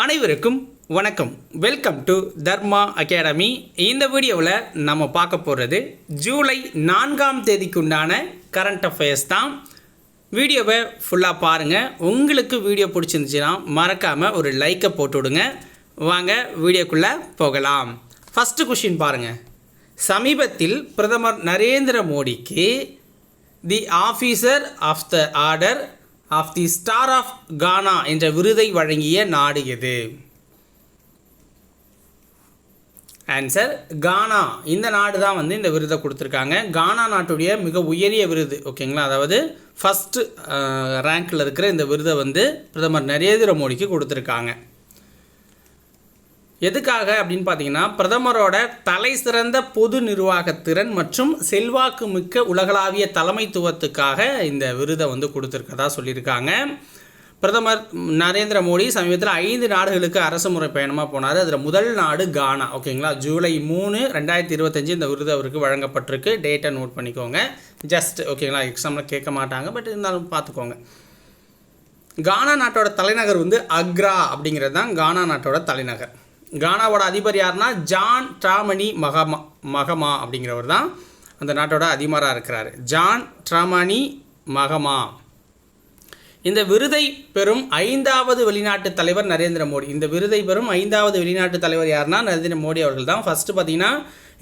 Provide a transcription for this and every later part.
அனைவருக்கும் வணக்கம். Welcome to Dharma academy. இந்த வீடியோவில் நம்ம பார்க்க போகிறது ஜூலை 4ஆம் தேதிக்குண்டான கரண்ட் அஃபேர்ஸ் தான். வீடியோவை ஃபுல்லாக பாருங்கள். உங்களுக்கு வீடியோ பிடிச்சிருந்துச்சுன்னா மறக்காமல் ஒரு லைக்கை போட்டு விடுங்க. வாங்க வீடியோக்குள்ளே போகலாம். ஃபஸ்ட்டு கொஷின் பாருங்கள். சமீபத்தில் பிரதமர் நரேந்திர மோடிக்கு the officer of the order of the star of Ghana என்ற விருதை வழங்கிய நாடு எது? Answer Ghana. இந்த நாடு தான் இந்த விருதை கொடுத்துருக்காங்க. கானா நாட்டுடைய மிக உயரிய விருது, ஓகேங்களா. அதாவது ஃபஸ்ட்டு ரேங்கில் இருக்கிற இந்த விருதை பிரதமர் நரேந்திர மோடிக்கு கொடுத்துருக்காங்க. எதுக்காக அப்படின்னு பார்த்தீங்கன்னா, பிரதமரோட தலை சிறந்த பொது நிர்வாகத்திறன் மற்றும் செல்வாக்கு மிக்க உலகளாவிய தலைமைத்துவத்துக்காக இந்த விருதை கொடுத்துருக்கதா சொல்லியிருக்காங்க. பிரதமர் நரேந்திர மோடி சமீபத்தில் 5 நாடுகளுக்கு அரசு முறை பயணமாக போனார். அதில் முதல் நாடு கானா, ஓகேங்களா. ஜூலை 3, 2025 இந்த விருது அவருக்கு வழங்கப்பட்டிருக்கு. டேட்டை நோட் பண்ணிக்கோங்க. ஜஸ்ட் ஓகேங்களா, எக்ஸாமில் கேட்க மாட்டாங்க, பட் இருந்தாலும் பார்த்துக்கோங்க. கானா நாட்டோட தலைநகர் அக்ரா அப்படிங்கிறது தான் கானா நாட்டோட தலைநகர். கானாவோட அதிபர் யாருன்னா ஜான் ட்ராமனி மகமா அப்படிங்கிறவர் தான் அந்த நாட்டோட அதிபராக இருக்கிறார். ஜான் ட்ராமனி மகமா. இந்த விருதை பெறும் 5வது வெளிநாட்டு தலைவர் நரேந்திர மோடி. இந்த விருதை பெறும் 5வது வெளிநாட்டு தலைவர் யாருன்னா நரேந்திர மோடி அவர்கள் தான். ஃபஸ்ட்டு பார்த்தீங்கன்னா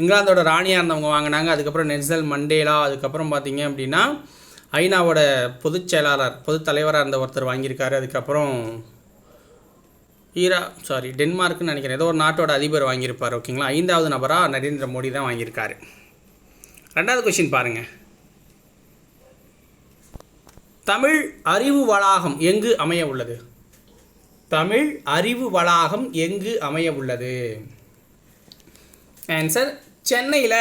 இங்கிலாந்தோட ராணியாக இருந்தவங்க வாங்கினாங்க. அதுக்கப்புறம் நெல்சன் மண்டேலா. அதுக்கப்புறம் பார்த்தீங்க அப்படின்னா ஐநாவோட பொதுச் தலைவராக இருந்த ஒருத்தர் வாங்கியிருக்காரு. அதுக்கப்புறம் டென்மார்க்குன்னு நினைக்கிறேன், ஏதோ ஒரு நாட்டோட அதிபர் வாங்கியிருப்பார், ஓகேங்களா. 5வது நபராக நரேந்திர மோடி தான் வாங்கியிருக்காரு. 2வது கொஸ்டின் பாருங்கள். தமிழ் அறிவு வளாகம் எங்கு அமைய உள்ளது? தமிழ் அறிவு வளாகம் எங்கு அமைய உள்ளது? ஆன்சர் சென்னையில்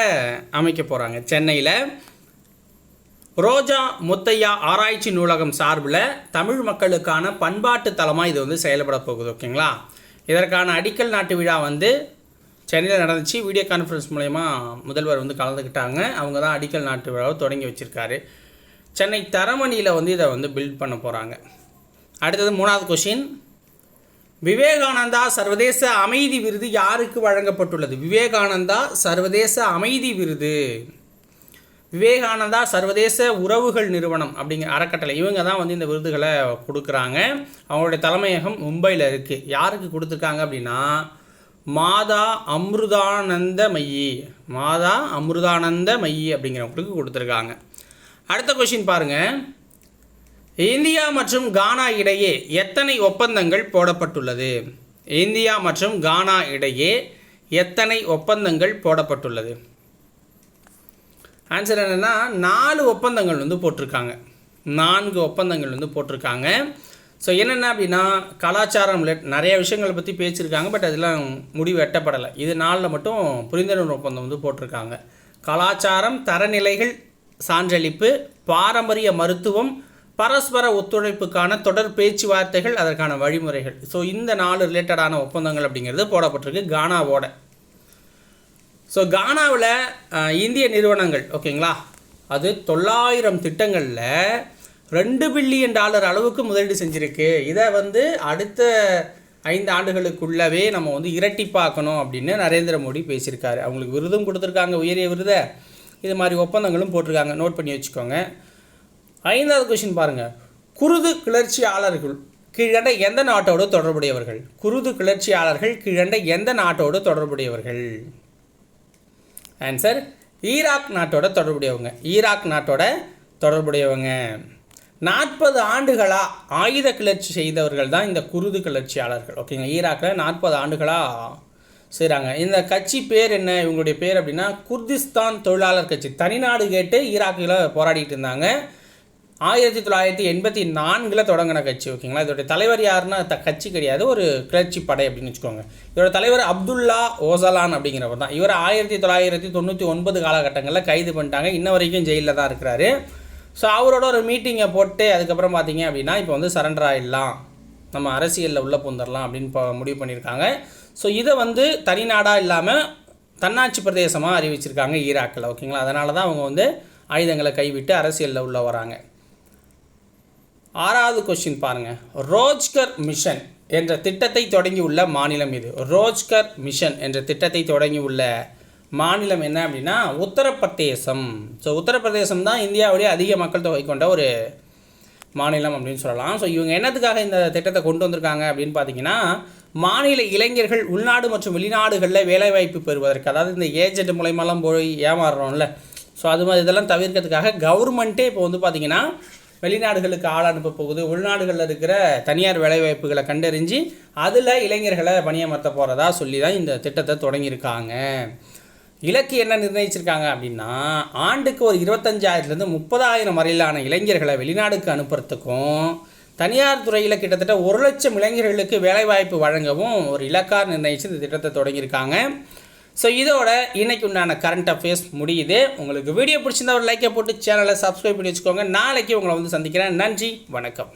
அமைக்க போகிறாங்க. சென்னையில் ரோஜா முத்தையா ஆராய்ச்சி நூலகம் சார்பில் தமிழ் மக்களுக்கான பண்பாட்டு தலமாக இது செயல்பட போகுது, ஓகேங்களா. இதற்கான அடிக்கல் நாட்டு விழா சென்னையில் நடந்துச்சு. வீடியோ கான்ஃபரன்ஸ் மூலயமா முதல்வர் கலந்துக்கிட்டாங்க. அவங்க தான் அடிக்கல் நாட்டு விழாவை தொடங்கி வச்சுருக்காரு. சென்னை தரமணியில் இதை பில்ட் பண்ண போகிறாங்க. அடுத்தது 3வது கொஷின். விவேகானந்தா சர்வதேச அமைதி விருது யாருக்கு வழங்கப்பட்டுள்ளது? விவேகானந்தா சர்வதேச அமைதி விருது விவேகானந்தா சர்வதேச உறவுகள் நிறுவனம் அப்படிங்கிற அறக்கட்டளை, இவங்க தான் இந்த விருதுகளை கொடுக்குறாங்க. அவங்களுடைய தலைமையகம் மும்பையில் இருக்குது. யாருக்கு கொடுத்துருக்காங்க அப்படின்னா மாதா அமிர்தானந்த மயி அப்படிங்கிறவங்களுக்கு கொடுத்துருக்காங்க. அடுத்த கொஷின் பாருங்கள். இந்தியா மற்றும் கானா இடையே எத்தனை ஒப்பந்தங்கள் போடப்பட்டுள்ளது? இந்தியா மற்றும் கானா இடையே எத்தனை ஒப்பந்தங்கள் போடப்பட்டுள்ளது? ஆன்சர் என்னென்னா 4 ஒப்பந்தங்கள் போட்டிருக்காங்க. 4 ஒப்பந்தங்கள் போட்டிருக்காங்க. ஸோ என்னென்ன அப்படின்னா கலாச்சாரம் நிறைய விஷயங்களை பற்றி பேசியிருக்காங்க, பட் அதெல்லாம் முடிவு எட்டப்படலை. இது 4 மட்டும் புரிந்துணர்வு ஒப்பந்தம் போட்டிருக்காங்க. கலாச்சாரம், தரநிலைகள், சான்றளிப்பு, பாரம்பரிய மருத்துவம், பரஸ்பர ஒத்துழைப்புக்கான தொடர் பேச்சுவார்த்தைகள், அதற்கான வழிமுறைகள். ஸோ இந்த 4 ரிலேட்டடான ஒப்பந்தங்கள் அப்படிங்கிறது போடப்பட்டிருக்கு கானாவோட. ஸோ கானாவில் இந்திய நிறுவனங்கள், ஓகேங்களா, அது 900 திட்டங்களில் $2 பில்லியன் அளவுக்கு முதலீடு செஞ்சுருக்கு. இதை அடுத்த 5 ஆண்டுகளுக்குள்ளவே நம்ம இரட்டிப்பாக்கணும் அப்படின்னு நரேந்திர மோடி பேசியிருக்காரு. அவங்களுக்கு விருதும் கொடுத்துருக்காங்க, உயரிய விருதை. இது மாதிரி ஒப்பந்தங்களும் போட்டிருக்காங்க. நோட் பண்ணி வச்சுக்கோங்க. 5வது கொஷின் பாருங்கள். குருது கிளர்ச்சியாளர்கள் கீழண்ட எந்த நாட்டோடு தொடர்புடையவர்கள்? குருது கிளர்ச்சியாளர்கள் கீழண்ட எந்த நாட்டோடு தொடர்புடையவர்கள்? ஆன்சர் ஈராக் நாட்டோட தொடர்புடையவங்க. ஈராக் நாட்டோட தொடர்புடையவங்க. 40 ஆண்டுகளாக ஆயுத கிளர்ச்சி செய்தவர்கள் தான் இந்த குருது கிளர்ச்சியாளர்கள், ஓகேங்க. ஈராக்கில் 40 ஆண்டுகளாக செய்கிறாங்க. இந்த கட்சி பேர் என்ன? இவங்களுடைய பேர் அப்படின்னா குர்திஸ்தான் தொழிலாளர் கட்சி. தனிநாடு கேட்டு ஈராக்கில் போராடிட்டு இருந்தாங்க. 1984 தொடங்கின கட்சி, ஓகேங்களா. இதோடைய தலைவர் யாருன்னா கட்சி கிடையாது, ஒரு கிளர்ச்சி படை அப்படின்னு வச்சுக்கோங்க. இதோட தலைவர் அப்துல்லா ஓசலான் அப்படிங்கிறவர் தான். இவர் 1999 காலகட்டங்களில் கைது பண்ணிட்டாங்க. இன்ன வரைக்கும் ஜெயிலில் தான் இருக்கிறாரு. ஸோ அவரோட ஒரு மீட்டிங்கை போட்டு அதுக்கப்புறம் பார்த்தீங்க அப்படின்னா இப்போ சரண்டர் ஆகிடலாம், நம்ம அரசியலில் உள்ள பூந்தரலாம் அப்படின்னு முடிவு பண்ணியிருக்காங்க. ஸோ இதை தனிநாடாக இல்லாமல் தன்னாட்சி பிரதேசமாக அறிவிச்சிருக்காங்க ஈராக்கில், ஓகேங்களா. அதனால தான் அவங்க ஆயுதங்களை கைவிட்டு அரசியலில் உள்ள வராங்க. 6வது கொஸ்டின் பாருங்கள். ரோஜ்கர் மிஷன் என்ற திட்டத்தை தொடங்கியுள்ள மாநிலம் இது. ரோஜ்கர் மிஷன் என்ற திட்டத்தை தொடங்கியுள்ள மாநிலம் என்ன அப்படின்னா உத்தரப்பிரதேசம். ஸோ உத்தரப்பிரதேசம் தான் இந்தியாவுடைய அதிக மக்கள் தொகை கொண்ட ஒரு மாநிலம் அப்படின்னு சொல்லலாம். ஸோ இவங்க என்னத்துக்காக இந்த திட்டத்தை கொண்டு வந்திருக்காங்க அப்படின்னு பார்த்தீங்கன்னா, மாநில இளைஞர்கள் உள்நாடு மற்றும் வெளிநாடுகளில் வேலைவாய்ப்பு பெறுவதற்கு, அதாவது இந்த ஏஜென்ட் மூலயமாலாம் போய் ஏமாறுறோம்ல, ஸோ அது மாதிரி இதெல்லாம் தவிர்க்கிறதுக்காக கவர்மெண்ட்டே இப்போ வந்து பார்த்திங்கன்னா வெளிநாடுகளுக்கு ஆள் அனுப்ப போகுது. உள்நாடுகளில் இருக்கிற தனியார் வேலைவாய்ப்புகளை கண்டறிஞ்சு அதில் இளைஞர்களை பணியமர்த்த போகிறதா சொல்லி தான் இந்த திட்டத்தை தொடங்கியிருக்காங்க. இலக்கு என்ன நிர்ணயிச்சிருக்காங்க அப்படின்னா, ஆண்டுக்கு ஒரு 25,000லேருந்து 30,000 வரையிலான இளைஞர்களை வெளிநாடுக்கு அனுப்புறதுக்கும், தனியார் துறையில் கிட்டத்தட்ட 1,00,000 இளைஞர்களுக்கு வேலைவாய்ப்பு வழங்கவும் ஒரு இலக்காக நிர்ணயித்து இந்த திட்டத்தை தொடங்கியிருக்காங்க. ஸோ இதோட இன்றைக்கு உண்டான கரண்ட் அஃபேர்ஸ் முடியுது. உங்களுக்கு வீடியோ பிடிச்சிருந்தா ஒரு லைக்கை போட்டு சேனலை சப்ஸ்கிரைப் பண்ணி வச்சுக்கோங்க. நாளைக்கு உங்களை வந்து சந்திக்கிறேன். நன்றி, வணக்கம்.